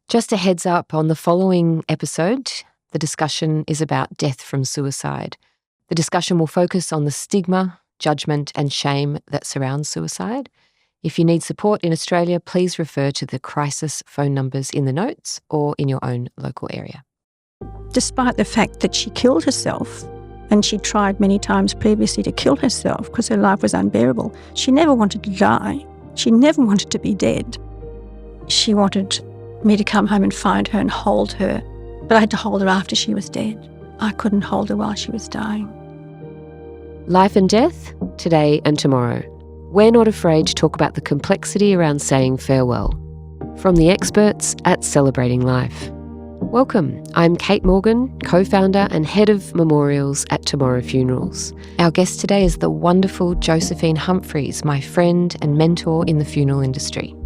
Just a heads up, on the following episode, the discussion is about death from suicide. The discussion will focus on the stigma, judgment and shame that surrounds suicide. If you need support in Australia, please refer to the crisis phone numbers in the notes or in your own local area. Despite the fact that she killed herself, and she tried many times previously to kill herself because her life was unbearable, she never wanted to die. She never wanted to be dead. She wanted me to come home and find her and hold her, but I had to hold her after she was dead. I couldn't hold her while she was dying. Life and death, today and tomorrow. We're not afraid to talk about the complexity around saying farewell. From the experts at Celebrating Life. Welcome. I'm Kate Morgan, co-founder and head of memorials at Tomorrow Funerals. Our guest today is the wonderful Josephine Humphreys, my friend and mentor in the funeral industry.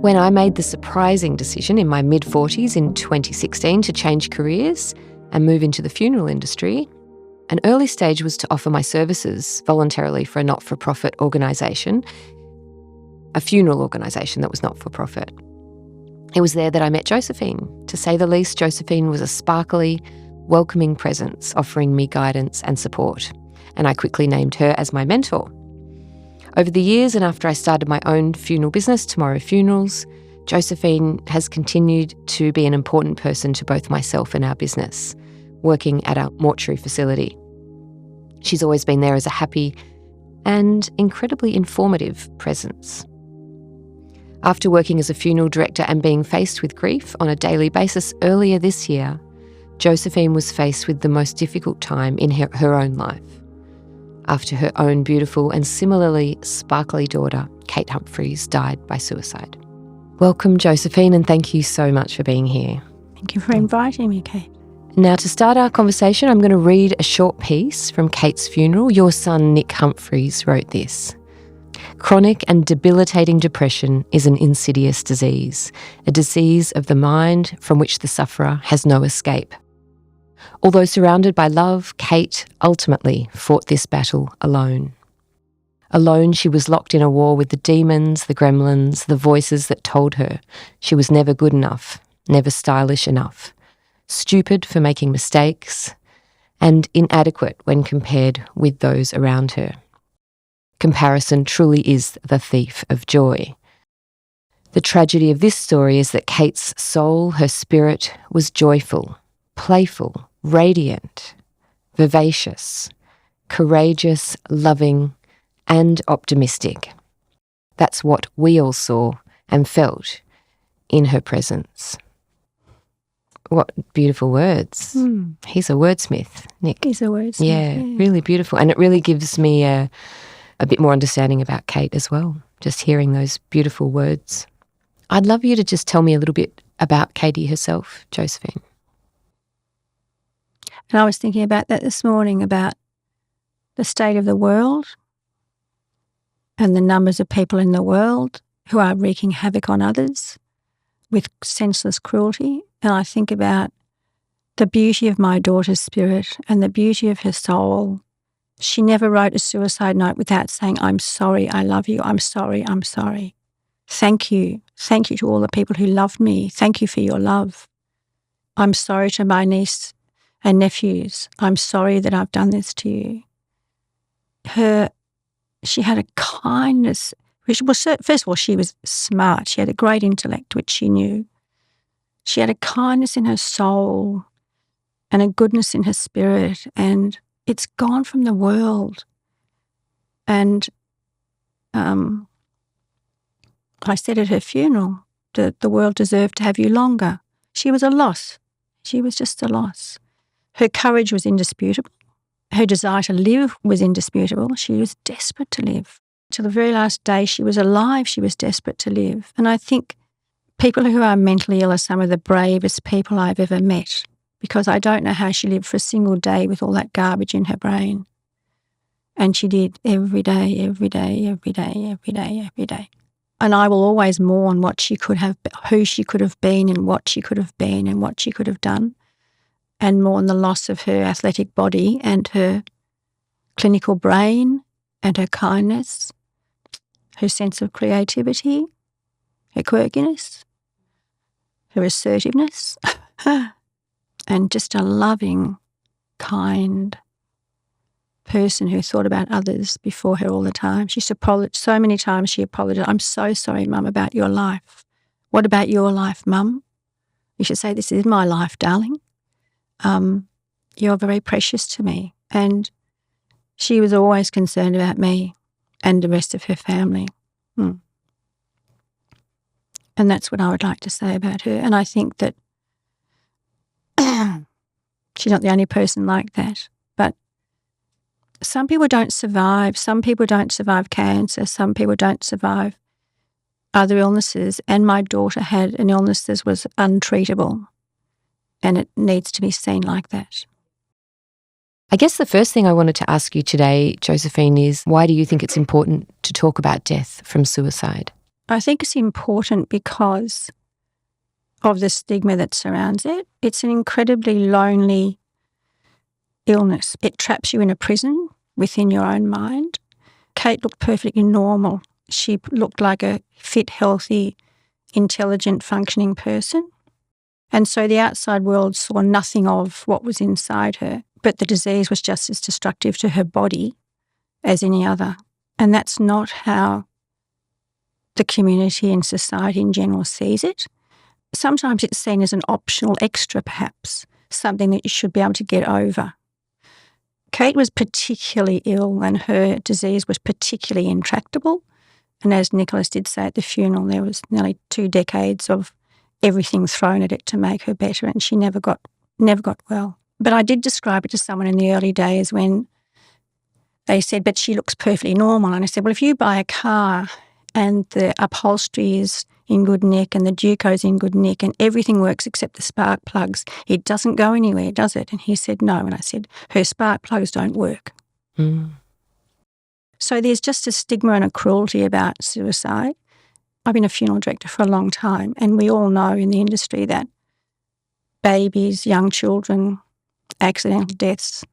When I made the surprising decision in my mid-40s in 2016 to change careers and move into the funeral industry, an early stage was to offer my services voluntarily for a not-for-profit organisation, a funeral organisation that was not-for-profit. It was there that I met Josephine. To say the least, Josephine was a sparkly, welcoming presence, offering me guidance and support, and I quickly named her as my mentor. Over the years, and after I started my own funeral business, Tomorrow Funerals, Josephine has continued to be an important person to both myself and our business, working at our mortuary facility. She's always been there as a happy and incredibly informative presence. After working as a funeral director and being faced with grief on a daily basis earlier this year, Josephine was faced with the most difficult time in her own life, after her own beautiful and similarly sparkly daughter, Kate Humphreys, died by suicide. Welcome, Josephine, and thank you so much for being here. Thank you for inviting me, Kate. Now, to start our conversation, I'm going to read a short piece from Kate's funeral. Your son, Nick Humphreys, wrote this. Chronic and debilitating depression is an insidious disease, a disease of the mind from which the sufferer has no escape. Although surrounded by love, Kate ultimately fought this battle alone. Alone, she was locked in a war with the demons, the gremlins, the voices that told her she was never good enough, never stylish enough, stupid for making mistakes, and inadequate when compared with those around her. Comparison truly is the thief of joy. The tragedy of this story is that Kate's soul, her spirit, was joyful, playful, radiant, vivacious, courageous, loving, and optimistic. That's what we all saw and felt in her presence. What beautiful words. He's a wordsmith, Nick. He's a wordsmith. Yeah, really beautiful. And it really gives me a bit more understanding about Kate as well, just hearing those beautiful words. I'd love you to just tell me a little bit about Katie herself, Josephine. And I was thinking about that this morning, about the state of the world and the numbers of people in the world who are wreaking havoc on others with senseless cruelty. And I think about the beauty of my daughter's spirit and the beauty of her soul. She never wrote a suicide note without saying, I'm sorry, I love you, I'm sorry, I'm sorry. Thank you. Thank you to all the people who loved me. Thank you for your love. I'm sorry to my niece and nephews. I'm sorry that I've done this to you. She had a kindness, which was, first of all, she was smart. She had a great intellect, which she knew. She had a kindness in her soul and a goodness in her spirit, and it's gone from the world. And I said at her funeral that the world deserved to have you longer. She was a loss. She was just a loss. Her courage was indisputable. Her desire to live was indisputable. She was desperate to live. Till the very last day she was alive, she was desperate to live. And I think people who are mentally ill are some of the bravest people I've ever met, because I don't know how she lived for a single day with all that garbage in her brain. And she did every day, every day, every day, every day, every day. And I will always mourn what she could have, who she could have been and what she could have been and what she could have done, and mourn the loss of her athletic body and her clinical brain and her kindness, her sense of creativity, her quirkiness, her assertiveness, and just a loving, kind person who thought about others before her all the time. She used to apologize. So many times she apologized. I'm so sorry, Mum, about your life. What about your life, Mum? You should say, this is my life, darling. You're very precious to me. And she was always concerned about me and the rest of her family. And that's what I would like to say about her. And I think that she's not the only person like that. But some people don't survive. Some people don't survive cancer. Some people don't survive other illnesses. And my daughter had an illness that was untreatable. And it needs to be seen like that. I guess the first thing I wanted to ask you today, Josephine, is why do you think it's important to talk about death from suicide? I think it's important because of the stigma that surrounds it. It's an incredibly lonely illness. It traps you in a prison within your own mind. Kate looked perfectly normal. She looked like a fit, healthy, intelligent, functioning person. And so the outside world saw nothing of what was inside her. But the disease was just as destructive to her body as any other. And that's not how the community and society in general sees it. Sometimes it's seen as an optional extra, perhaps, something that you should be able to get over. Kate was particularly ill and her disease was particularly intractable. And as Nicholas did say at the funeral, there was nearly 2 decades of everything thrown at it to make her better, and she never got well. But I did describe it to someone in the early days when they said, but she looks perfectly normal. And I said, well, if you buy a car and the upholstery is in good nick and the Duco's in good nick and everything works except the spark plugs, it doesn't go anywhere, does it? And he said, no. And I said, her spark plugs don't work. So there's just a stigma and a cruelty about suicide. I've been a funeral director for a long time, and we all know in the industry that babies, young children, accidental deaths,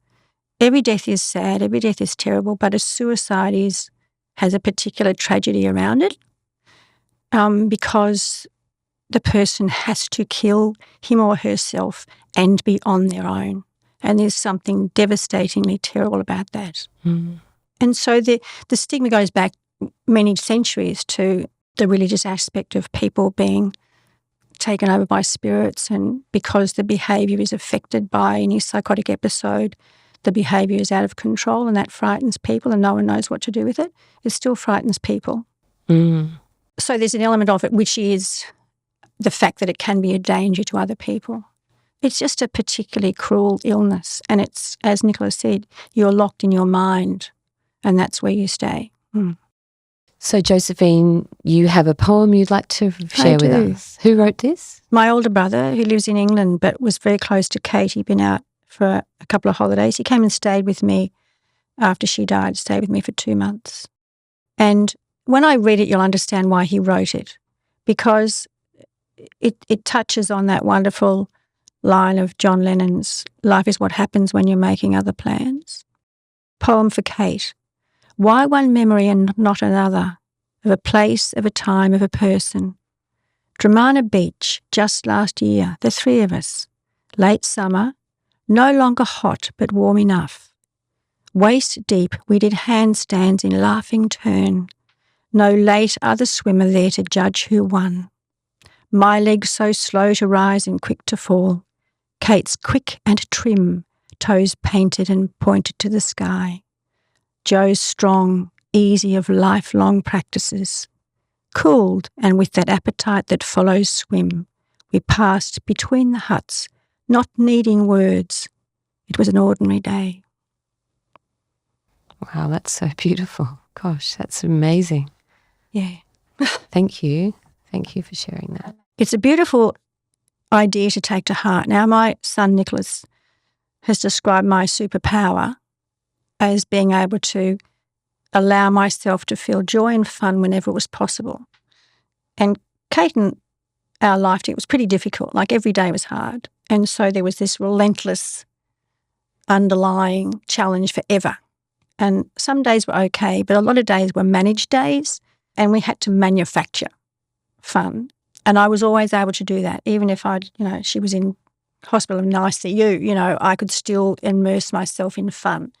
every death is sad, every death is terrible, but a suicide has a particular tragedy around it because the person has to kill him or herself and be on their own. And there's something devastatingly terrible about that. And so the stigma goes back many centuries to the religious aspect of people being taken over by spirits, and because the behaviour is affected by any psychotic episode, the behaviour is out of control and that frightens people and no one knows what to do with it. It still frightens people. So there's an element of it which is the fact that it can be a danger to other people. It's just a particularly cruel illness, and it's, as Nicholas said, you're locked in your mind and that's where you stay. So, Josephine, you have a poem you'd like to share with us. Who wrote this? My older brother, who lives in England but was very close to Kate. He'd been out for a couple of holidays. He came and stayed with me after she died, stayed with me for 2 months. And when I read it, you'll understand why he wrote it, because it touches on that wonderful line of John Lennon's, life is what happens when you're making other plans. Poem for Kate. Why one memory and not another, of a place, of a time, of a person? Dramana Beach, just last year, the 3 of us. Late summer, no longer hot but warm enough. Waist deep, we did handstands in laughing turn. No late other swimmer there to judge who won. My legs so slow to rise and quick to fall. Kate's quick and trim, toes painted and pointed to the sky. Joe's strong, easy of lifelong practices. Cooled, and with that appetite that follows swim, we passed between the huts, not needing words. It was an ordinary day. Wow, that's so beautiful. Gosh, that's amazing. Yeah. Thank you. Thank you for sharing that. It's a beautiful idea to take to heart. Now, my son Nicholas has described my superpower as being able to allow myself to feel joy and fun whenever it was possible. And Kate and our life, it was pretty difficult. Like every day was hard. And so there was this relentless underlying challenge forever. And some days were okay, but a lot of days were managed days, and we had to manufacture fun. And I was always able to do that, even if she was in hospital in ICU, I could still immerse myself in fun.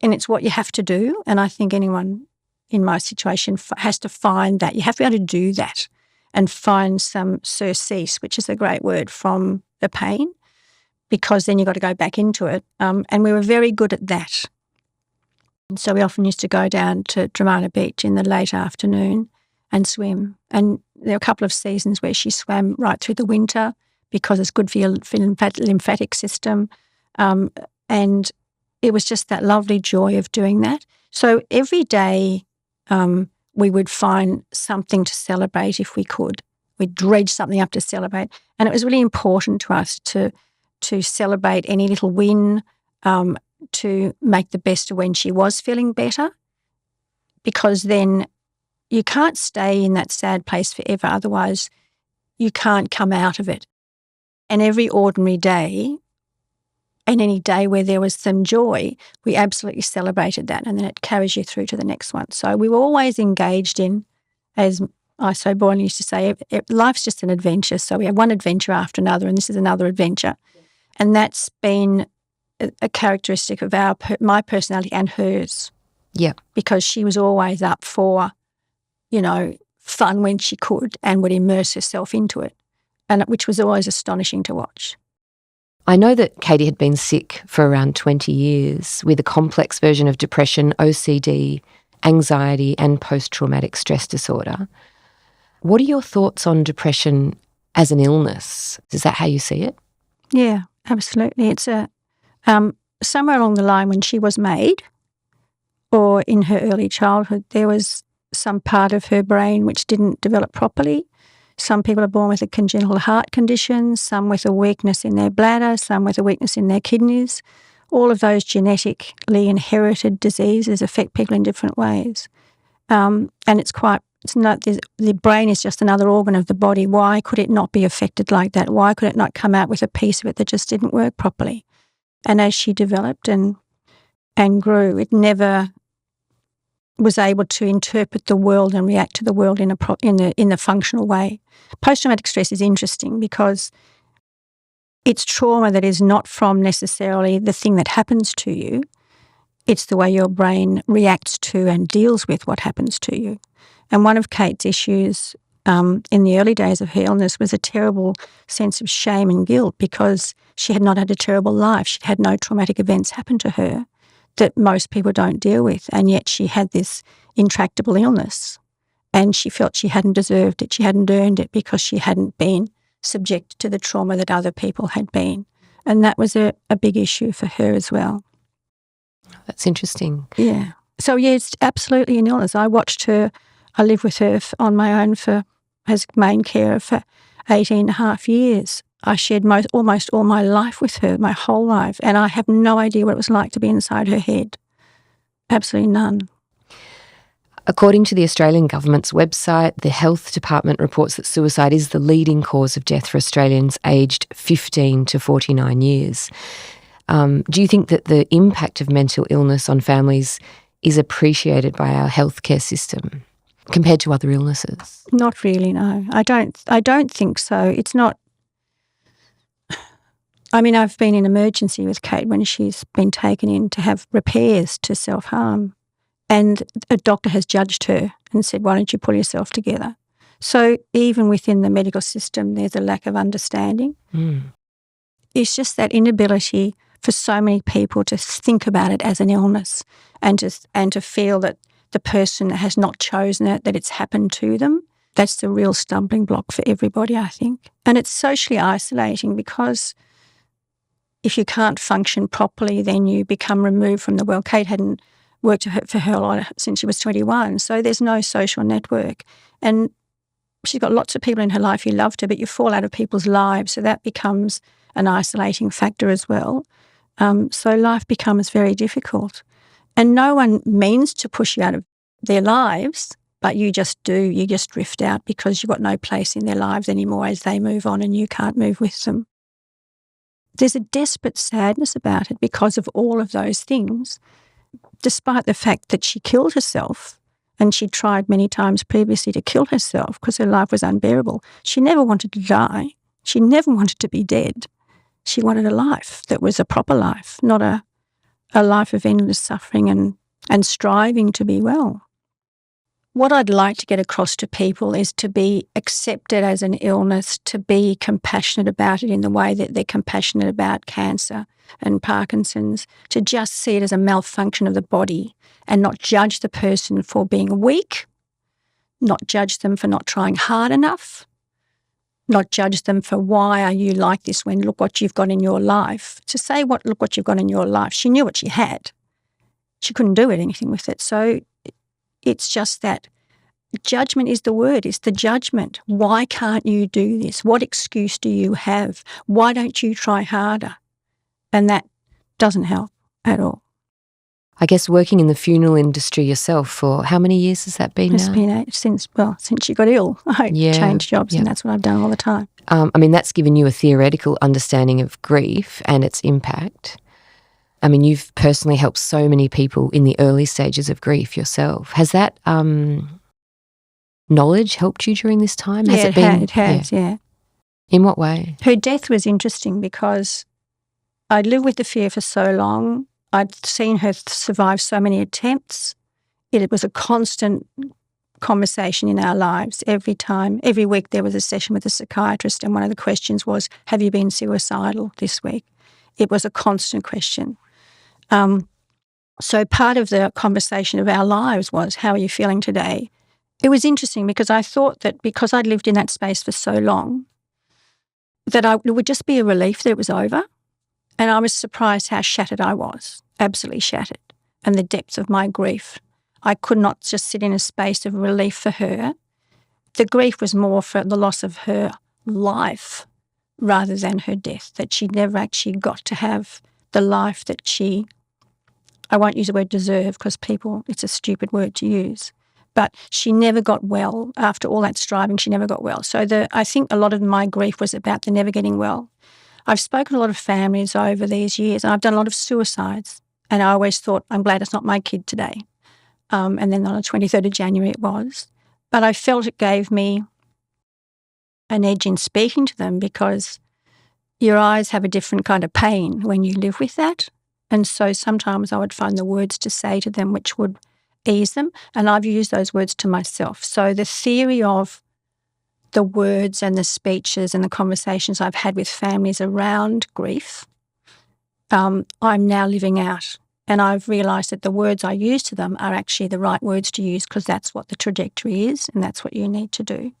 And it's what you have to do. And I think anyone in my situation has to find that. You have to be able to do that and find some surcease, which is a great word, from the pain, because then you've got to go back into it. And we were very good at that. And so we often used to go down to Dramana Beach in the late afternoon and swim. And there were a couple of seasons where she swam right through the winter because it's good for your lymphatic system. And it was just that lovely joy of doing that. So every day we would find something to celebrate if we could. We'd dredge something up to celebrate. And it was really important to us to celebrate any little win, to make the best of when she was feeling better, because then you can't stay in that sad place forever. Otherwise, you can't come out of it. And every ordinary day, and any day where there was some joy, we absolutely celebrated that, and then it carries you through to the next one. So we were always engaged in, as I so boringly used to say, life's just an adventure. So we have one adventure after another, and this is another adventure. And that's been a characteristic of my personality and hers. Yeah. Because she was always up for, fun when she could and would immerse herself into it, and which was always astonishing to watch. I know that Katie had been sick for around 20 years with a complex version of depression, OCD, anxiety and post-traumatic stress disorder. What are your thoughts on depression as an illness? Is that how you see it? Yeah, absolutely. It's somewhere along the line when she was made, or in her early childhood, there was some part of her brain which didn't develop properly. Some people are born with a congenital heart condition, some with a weakness in their bladder, some with a weakness in their kidneys. All of those genetically inherited diseases affect people in different ways. And the brain is just another organ of the body. Why could it not be affected like that? Why could it not come out with a piece of it that just didn't work properly? And as she developed and grew, it never was able to interpret the world and react to the world in a functional way. Post-traumatic stress is interesting because it's trauma that is not from necessarily the thing that happens to you. It's the way your brain reacts to and deals with what happens to you. And one of Kate's issues in the early days of her illness was a terrible sense of shame and guilt because she had not had a terrible life. She'd had no traumatic events happen to her that most people don't deal with, and yet she had this intractable illness, and she felt she hadn't deserved it, she hadn't earned it because she hadn't been subjected to the trauma that other people had been. And that was a big issue for her as well. That's interesting. Yeah. So, yeah, it's absolutely an illness. I watched her, I lived with her on my own as main carer for 18 and a half years. I shared almost all my life with her, my whole life, and I have no idea what it was like to be inside her head. Absolutely none. According to the Australian Government's website, the Health Department reports that suicide is the leading cause of death for Australians aged 15 to 49 years. Do you think that the impact of mental illness on families is appreciated by our healthcare system compared to other illnesses? Not really, no. I don't think so. It's not. I mean, I've been in emergency with Kate when she's been taken in to have repairs to self-harm, and a doctor has judged her and said, why don't you pull yourself together? So even within the medical system, there's a lack of understanding. It's just that inability for so many people to think about it as an illness and to feel that the person has not chosen it, that it's happened to them. That's the real stumbling block for everybody, I think. And it's socially isolating because if you can't function properly, then you become removed from the world. Kate hadn't worked for her a lot since she was 21, so there's no social network. And she's got lots of people in her life who loved her, but you fall out of people's lives, so that becomes an isolating factor as well. So life becomes very difficult. And no one means to push you out of their lives, but you just do. You just drift out because you've got no place in their lives anymore as they move on and you can't move with them. There's a desperate sadness about it because of all of those things, despite the fact that she killed herself And she tried many times previously to kill herself because her life was unbearable. She never wanted to die. She never wanted to be dead. She wanted a life that was a proper life, not a life of endless suffering and striving to be well. What I'd like to get across to people is to be accepted as an illness, to be compassionate about it in the way that they're compassionate about cancer and Parkinson's, to just see it as a malfunction of the body and not judge the person for being weak, not judge them for not trying hard enough, not judge them for why are you like this when look what you've got in your life. To say look what you've got in your life. She knew what she had. She couldn't do anything with it. So it's just that judgment is the word. It's the judgment. Why can't you do this? What excuse do you have? Why don't you try harder? And that doesn't help at all. I guess working in the funeral industry yourself for how many years has that been It's now? been since she got ill. I changed jobs and that's what I've done all the time. I mean, that's given you a theoretical understanding of grief and its impact. I mean, you've personally helped so many people in the early stages of grief yourself. Has that knowledge helped you during this time? It has. In what way? Her death was interesting because I'd lived with the fear for so long. I'd seen her survive so many attempts. It was a constant conversation in our lives every time. Every week there was a session with a psychiatrist, and one of the questions was, have you been suicidal this week? It was a constant question. So part of the conversation of our lives was, how are you feeling today? It was interesting because I thought that because I'd lived in that space for so long, that it would just be a relief that it was over. And I was surprised how shattered I was, absolutely shattered, and the depth of my grief. I could not just sit in a space of relief for her. The grief was more for the loss of her life rather than her death, that she never actually got to have the life that I won't use the word deserve because it's a stupid word to use, but she never got well. After all that striving, she never got well. So I think a lot of my grief was about the never getting well. I've spoken to a lot of families over these years, and I've done a lot of suicides, and I always thought, I'm glad it's not my kid today. And then on the 23rd of January it was. But I felt it gave me an edge in speaking to them because your eyes have a different kind of pain when you live with that. And so sometimes I would find the words to say to them which would ease them, and I've used those words to myself. So the theory of the words and the speeches and the conversations I've had with families around grief, I'm now living out. And I've realised that the words I use to them are actually the right words to use because that's what the trajectory is and that's what you need to do.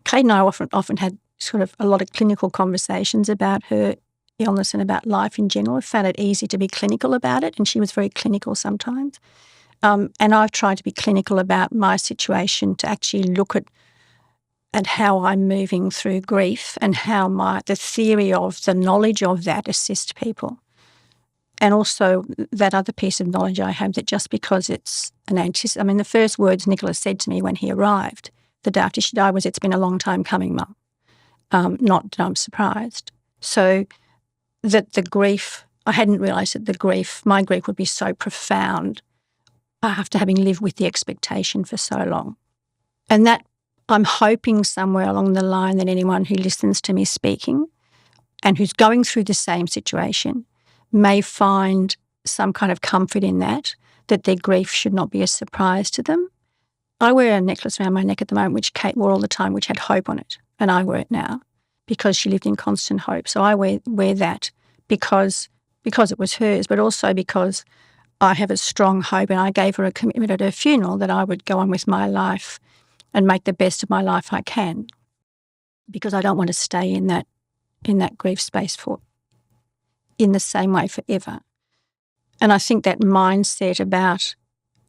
Kate and I often had sort of a lot of clinical conversations about her illness and about life in general. I found it easy to be clinical about it, and she was very clinical sometimes. And I've tried to be clinical about my situation, to actually look at how I'm moving through grief and how the theory of the knowledge of that assists people. And also that other piece of knowledge I have, that just because it's the first words Nicholas said to me when he arrived the day after she died was, "It's been a long time coming, Mum." Not that I'm surprised. So that the grief, I hadn't realised that my grief would be so profound after having lived with the expectation for so long. And that I'm hoping somewhere along the line that anyone who listens to me speaking and who's going through the same situation may find some kind of comfort in that their grief should not be a surprise to them. I wear a necklace around my neck at the moment, which Kate wore all the time, which had hope on it, and I wear it now because she lived in constant hope. So I wear that because it was hers, but also because I have a strong hope, and I gave her a commitment at her funeral that I would go on with my life and make the best of my life I can, because I don't want to stay in that grief space in the same way forever. And I think that mindset about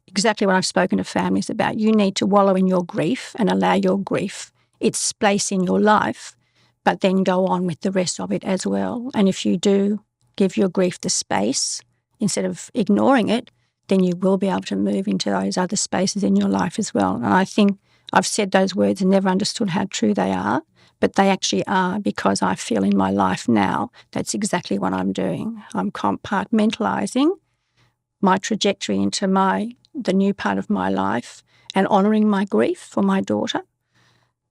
exactly what I've spoken to families about, you need to wallow in your grief and allow your grief its space in your life, but then go on with the rest of it as well. And if you do give your grief the space instead of ignoring it, then you will be able to move into those other spaces in your life as well. And I think I've said those words and never understood how true they are, but they actually are, because I feel in my life now that's exactly what I'm doing. I'm compartmentalising my trajectory into the new part of my life and honouring my grief for my daughter.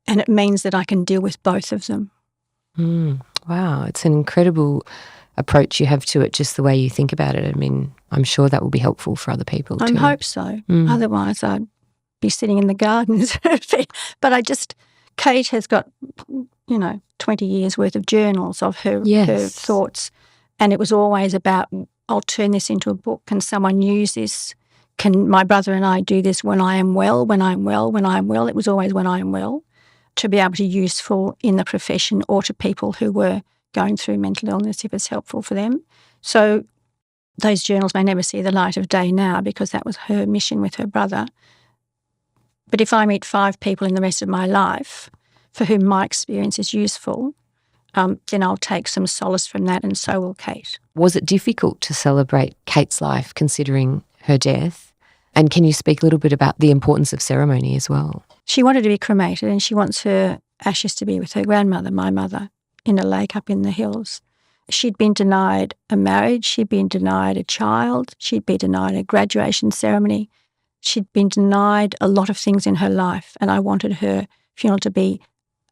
And it means that I can deal with both of them. Wow, it's an incredible approach you have to it, just the way you think about it. I mean, I'm sure that will be helpful for other people too. I hope so. Otherwise I'd be sitting in the gardens. But Kate has got, 20 years worth of journals of her thoughts. And it was always about, I'll turn this into a book. Can someone use this? Can my brother and I do this when I am well, when I'm well, when I'm well? It was always when I am well, to be able to be useful in the profession or to people who were going through mental illness if it's helpful for them. So those journals may never see the light of day now because that was her mission with her brother. But if I meet 5 people in the rest of my life for whom my experience is useful, then I'll take some solace from that, and so will Kate. Was it difficult to celebrate Kate's life considering her death? And can you speak a little bit about the importance of ceremony as well? She wanted to be cremated, and she wants her ashes to be with her grandmother, my mother, in a lake up in the hills. She'd been denied a marriage, she'd been denied a child, she'd been denied a graduation ceremony. She'd been denied a lot of things in her life, and I wanted her funeral to be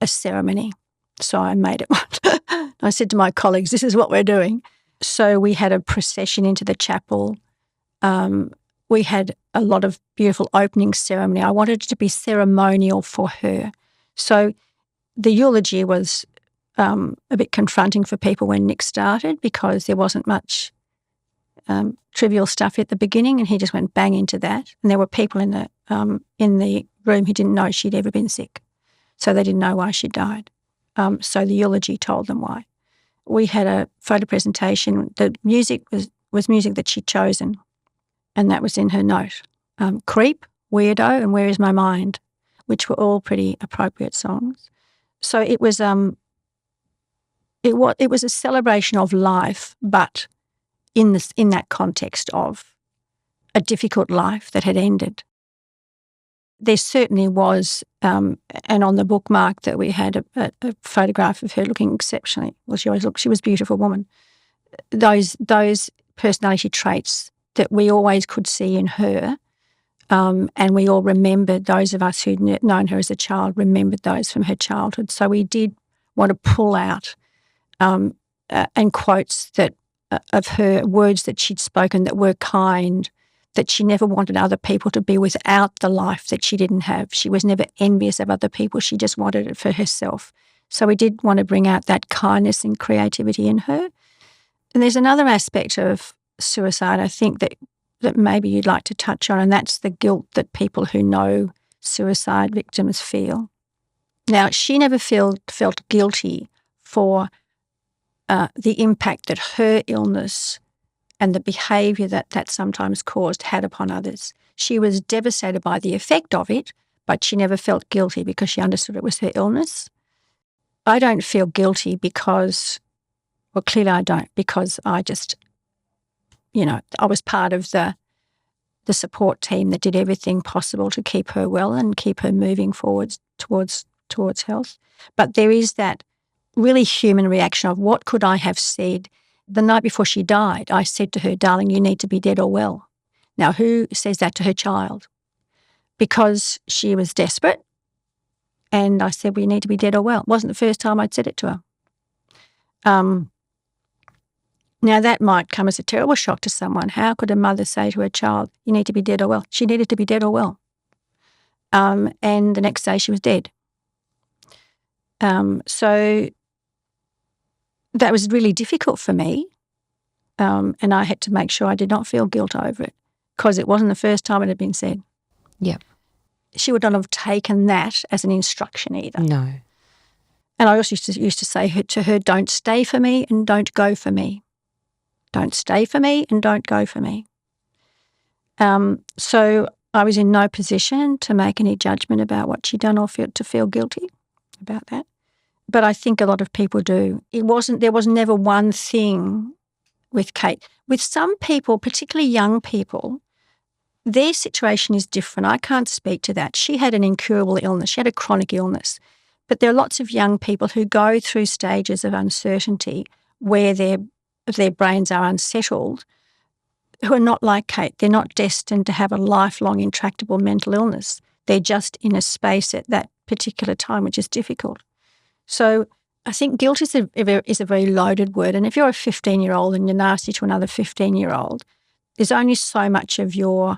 a ceremony. So I made it one. I said to my colleagues, this is what we're doing. So we had a procession into the chapel. We had a lot of beautiful opening ceremony. I wanted it to be ceremonial for her. So the eulogy was a bit confronting for people when Nick started because there wasn't much trivial stuff at the beginning, and he just went bang into that. And there were people in the room who didn't know she'd ever been sick. So they didn't know why she died. So the eulogy told them why. We had a photo presentation. The music was music that she'd chosen, and that was in her note. Creep, Weirdo, and Where Is My Mind, which were all pretty appropriate songs. So it was a celebration of life, but in that context of a difficult life that had ended. There certainly was, and on the bookmark that we had a photograph of her looking exceptionally, well, she always looked, she was a beautiful woman. Those personality traits that we always could see in her, and we all remembered, those of us who'd known her as a child remembered those from her childhood. So we did want to pull out and quotes of her, words that she'd spoken that were kind, that she never wanted other people to be without the life that she didn't have. She was never envious of other people. She just wanted it for herself. So we did want to bring out that kindness and creativity in her. And there's another aspect of suicide, I think, that maybe you'd like to touch on, and that's the guilt that people who know suicide victims feel. Now, she never felt guilty for the impact that her illness and the behaviour that sometimes caused had upon others. She was devastated by the effect of it, but she never felt guilty because she understood it was her illness. I don't feel guilty because, well, clearly I don't, because I just, I was part of the support team that did everything possible to keep her well and keep her moving forwards towards health. But there is that really human reaction of what could I have said. The night before she died, I said to her, darling, you need to be dead or well. Now, who says that to her child? Because she was desperate, and I said, we need to be dead or well. It wasn't the first time I'd said it to her. Now, that might come as a terrible shock to someone. How could a mother say to her child, you need to be dead or well? She needed to be dead or well. And the next day she was dead. So that was really difficult for me, and I had to make sure I did not feel guilt over it because it wasn't the first time it had been said. Yeah. She would not have taken that as an instruction either. No. And I also used to say to her, don't stay for me and don't go for me. Don't stay for me and don't go for me. So I was in no position to make any judgment about what she'd done or to feel guilty about that. But I think a lot of people do. There was never one thing with Kate. With some people, particularly young people, their situation is different. I can't speak to that. She had an incurable illness. She had a chronic illness. But there are lots of young people who go through stages of uncertainty where their brains are unsettled, who are not like Kate. They're not destined to have a lifelong intractable mental illness. They're just in a space at that particular time, which is difficult. So I think guilt is a very loaded word. And if you're a 15-year-old and you're nasty to another 15-year-old, there's only so much of your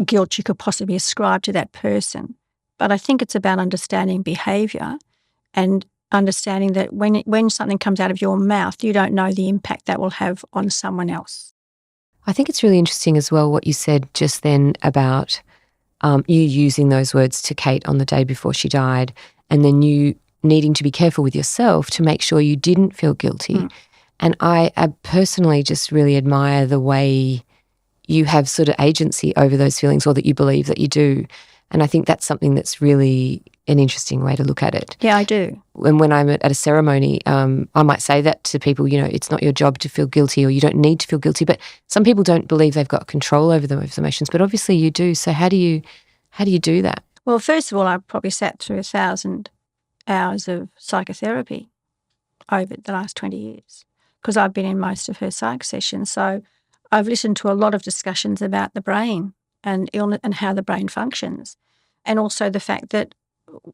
guilt you could possibly ascribe to that person. But I think it's about understanding behaviour and understanding that when something comes out of your mouth, you don't know the impact that will have on someone else. I think it's really interesting as well what you said just then about you using those words to Kate on the day before she died, and then you needing to be careful with yourself to make sure you didn't feel guilty. And I personally just really admire the way you have sort of agency over those feelings, or that you believe that you do. And I think that's something that's really an interesting way to look at it. Yeah, I do. And when I'm at a ceremony, I might say that to people, it's not your job to feel guilty, or you don't need to feel guilty. But some people don't believe they've got control over those emotions, but obviously you do. So how do you do that? Well, first of all, I probably sat through 1,000 hours of psychotherapy over the last 20 years because I've been in most of her psych sessions. So I've listened to a lot of discussions about the brain and illness and how the brain functions, and also the fact that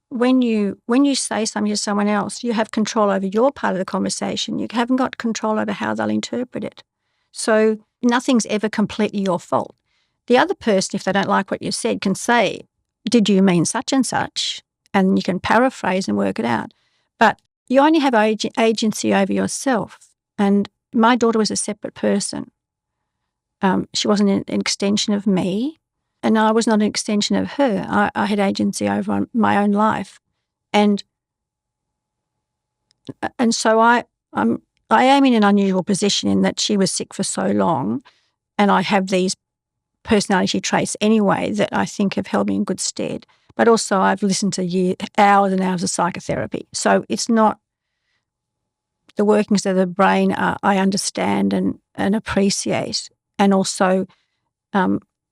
when you say something to someone else, you have control over your part of the conversation. You haven't got control over how they'll interpret it. So nothing's ever completely your fault. The other person, if they don't like what you said, can say, "Did you mean such and such?" And you can paraphrase and work it out. But you only have agency over yourself. And my daughter was a separate person. She wasn't an extension of me, and I was not an extension of her. I had agency over my own life. And so I am in an unusual position in that she was sick for so long, and I have these personality traits anyway that I think have held me in good stead. But also I've listened to hours and hours of psychotherapy. So it's not the workings of the brain I understand and appreciate. And also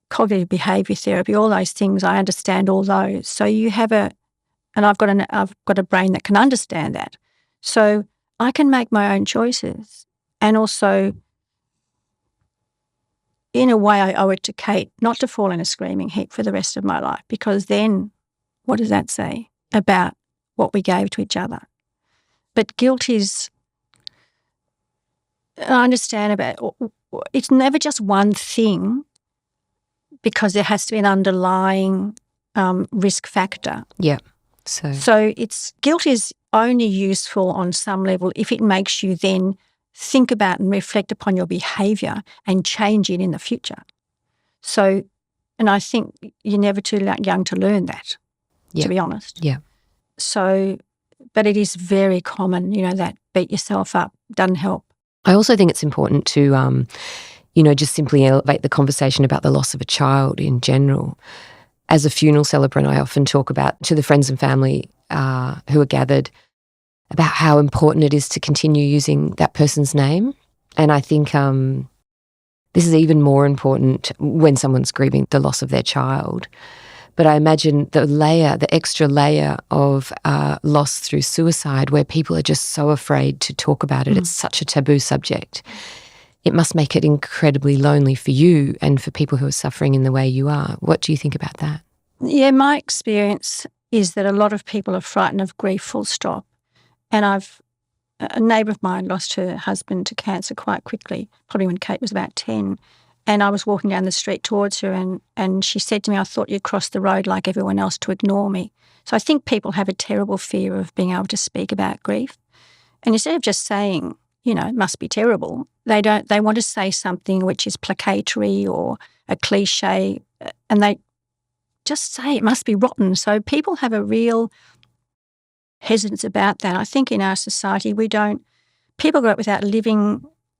cognitive behaviour therapy, all those things, I understand all those. So you have I've got a brain that can understand that. So I can make my own choices. And also, in a way, I owe it to Kate not to fall in a screaming heap for the rest of my life, because then what does that say about what we gave to each other? But guilt is, I understand about, it's never just one thing, because there has to be an underlying risk factor. Yeah. So guilt is only useful on some level if it makes you then think about and reflect upon your behaviour and change it in the future. So, and I think you're never too young to learn that, to be honest. Yeah. So, but it is very common, that beat yourself up doesn't help. I also think it's important to, just simply elevate the conversation about the loss of a child in general. As a funeral celebrant, I often talk about to the friends and family who are gathered about how important it is to continue using that person's name. And I think this is even more important when someone's grieving the loss of their child. But I imagine the extra layer of loss through suicide, where people are just so afraid to talk about it. It's such a taboo subject. It must make it incredibly lonely for you and for people who are suffering in the way you are. What do you think about that? Yeah, my experience is that a lot of people are frightened of grief, full stop. And a neighbour of mine lost her husband to cancer quite quickly, probably when Kate was about 10. And I was walking down the street towards her and she said to me, "I thought you'd cross the road like everyone else to ignore me." So I think people have a terrible fear of being able to speak about grief. And instead of just saying, it must be terrible, they want to say something which is placatory or a cliche, and they just say it must be rotten. So people have a real hesitance about that. I think in our society people grow up without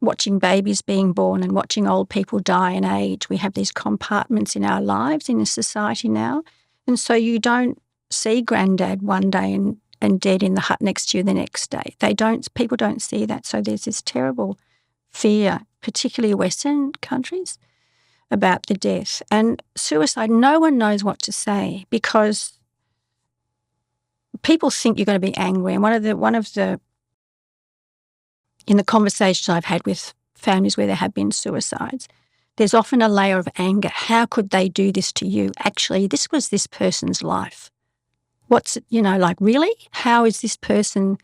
watching babies being born and watching old people die and age. We have these compartments in our lives in this society now. And so you don't see granddad one day and dead in the hut next to you the next day. People don't see that. So there's this terrible fear, particularly Western countries, about the death. And suicide, no one knows what to say, because people think you're going to be angry. And in the conversations I've had with families where there have been suicides, there's often a layer of anger. How could they do this to you? Actually, this was this person's life. What's, like, really? How is this person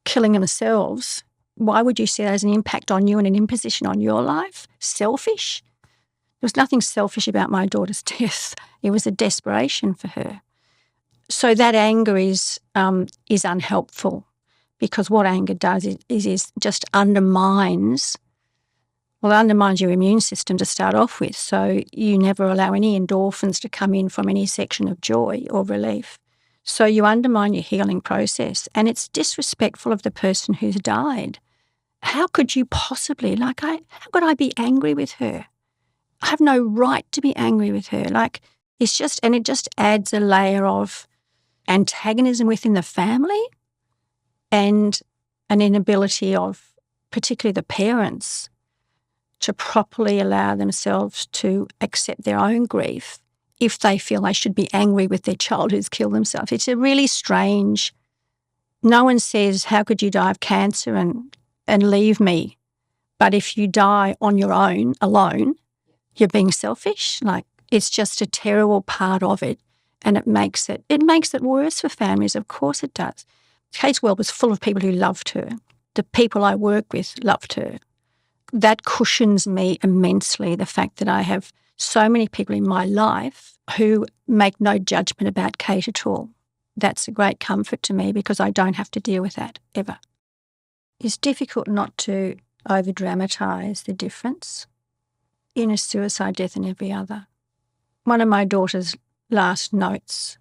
killing themselves? Why would you see that as an impact on you and an imposition on your life? Selfish? There was nothing selfish about my daughter's death. It was a desperation for her. So that anger is unhelpful, because what anger does is just undermines your immune system to start off with. So you never allow any endorphins to come in from any section of joy or relief. So you undermine your healing process, and it's disrespectful of the person who's died. How could you possibly, how could I be angry with her? I have no right to be angry with her. It just adds a layer of antagonism within the family and an inability of particularly the parents to properly allow themselves to accept their own grief if they feel they should be angry with their child who's killed themselves. It's a really strange. No one says, how could you die of cancer and leave me? But if you die on your own, alone, you're being selfish. It's just a terrible part of it, and it makes it worse for families. Of course it does. Kate's world was full of people who loved her. The people I work with loved her. That cushions me immensely, the fact that I have so many people in my life who make no judgment about Kate at all. That's a great comfort to me, because I don't have to deal with that ever. It's difficult not to over-dramatise the difference in a suicide death and every other. One of my daughter's last notes,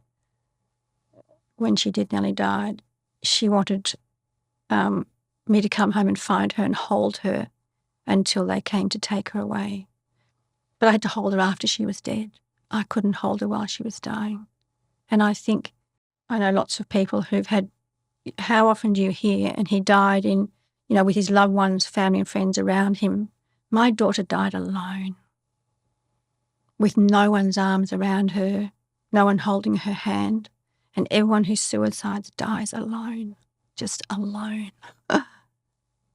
when she did nearly died, she wanted me to come home and find her and hold her until they came to take her away. But I had to hold her after she was dead. I couldn't hold her while she was dying. And I know lots of people who've had, how often do you hear, and he died with his loved ones, family and friends around him. My daughter died alone, with no one's arms around her, no one holding her hand, and everyone who suicides dies alone, just alone.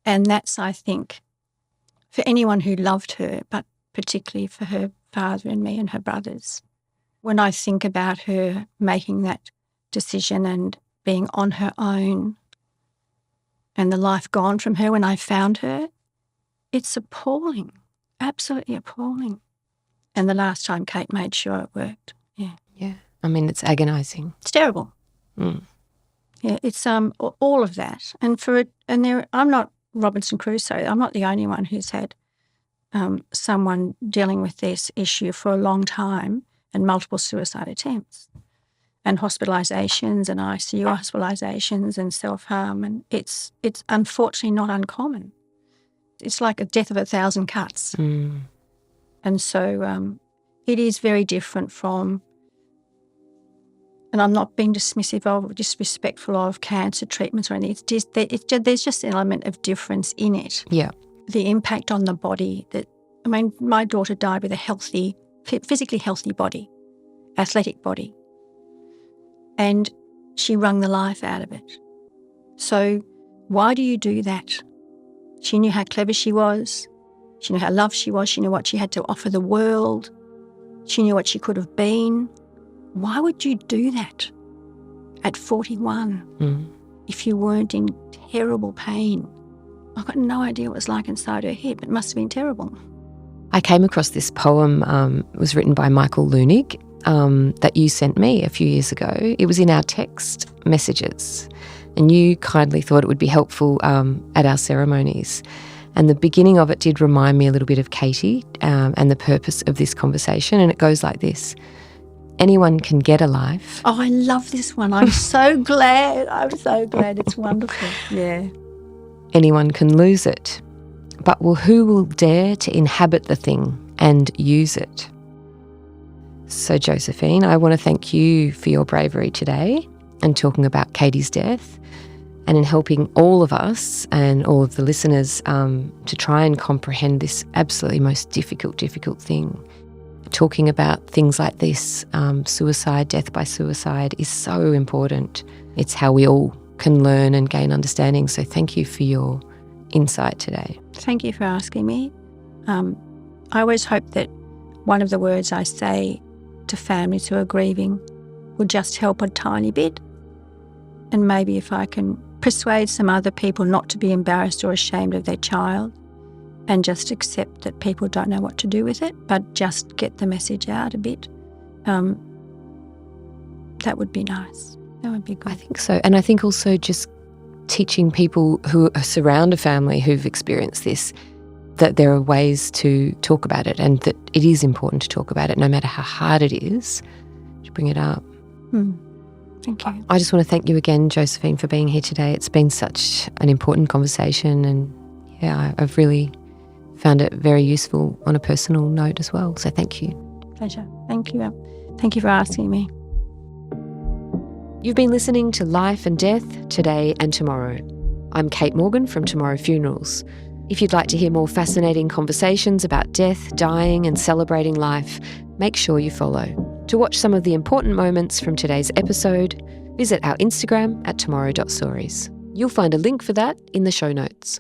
And that's, I think, for anyone who loved her, but particularly for her father and me and her brothers. When I think about her making that decision and being on her own and the life gone from her when I found her, it's appalling, absolutely appalling. And the last time Kate made sure it worked. Yeah. Yeah. I mean, it's agonising. It's terrible. Mm. Yeah, it's all of that. I'm not Robinson Crusoe. I'm not the only one who's had someone dealing with this issue for a long time and multiple suicide attempts and hospitalisations and ICU hospitalisations and self-harm. And it's unfortunately not uncommon. It's like a death of 1,000 cuts. Mm. And so it is very different from, and I'm not being dismissive of or disrespectful of cancer treatments or anything. There's just an element of difference in it. Yeah. The impact on the body my daughter died with a physically healthy body, athletic body, and she wrung the life out of it. So why do you do that? She knew how clever she was. She knew how loved she was. She knew what she had to offer the world. She knew what she could have been. Why would you do that at 41 if you weren't in terrible pain? I've got no idea what it was like inside her head, but it must have been terrible. I came across this poem, it was written by Michael Lunig, that you sent me a few years ago. It was in our text messages, and you kindly thought it would be helpful at our ceremonies. And the beginning of it did remind me a little bit of Katie and the purpose of this conversation, and it goes like this. Anyone can get a life. Oh, I love this one. I'm so glad. I'm so glad. It's wonderful. Yeah. Anyone can lose it. But who will dare to inhabit the thing and use it? So, Josephine, I want to thank you for your bravery today and talking about Katie's death, and in helping all of us and all of the listeners to try and comprehend this absolutely most difficult thing. Talking about things like this, suicide, death by suicide, is so important. It's how we all can learn and gain understanding. So thank you for your insight today. Thank you for asking me. I always hope that one of the words I say to families who are grieving will just help a tiny bit. And maybe if I can persuade some other people not to be embarrassed or ashamed of their child and just accept that people don't know what to do with it, but just get the message out a bit, that would be nice. That would be good. I think so. And I think also just teaching people who surround a family who've experienced this that there are ways to talk about it and that it is important to talk about it no matter how hard it is to bring it up. Thank you. I just want to thank you again, Josephine, for being here today. It's been such an important conversation and I've really found it very useful on a personal note as well. So thank you. Pleasure. Thank you. Thank you for asking me. You've been listening to Life and Death, Today and Tomorrow. I'm Kate Morgan from Tomorrow Funerals. If you'd like to hear more fascinating conversations about death, dying and celebrating life, make sure you follow. To watch some of the important moments from today's episode, visit our Instagram at tomorrow.stories. You'll find a link for that in the show notes.